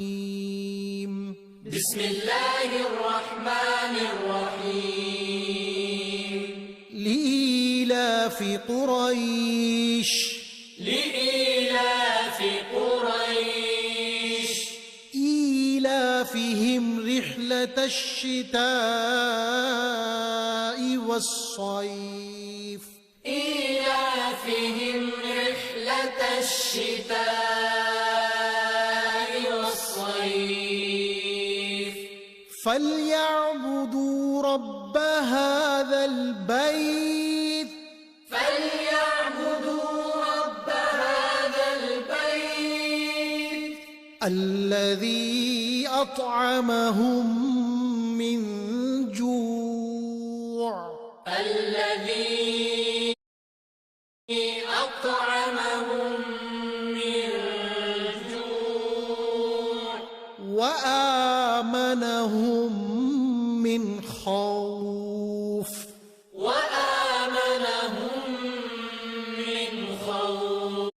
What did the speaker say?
بسم الله الرحمن الرحيم لإيلاف قريش إيلافهم رحلة الشتاء والصيف فليعبدوا رب هذا البيت الذي أطعمهم من جوع وآمنهم من خوف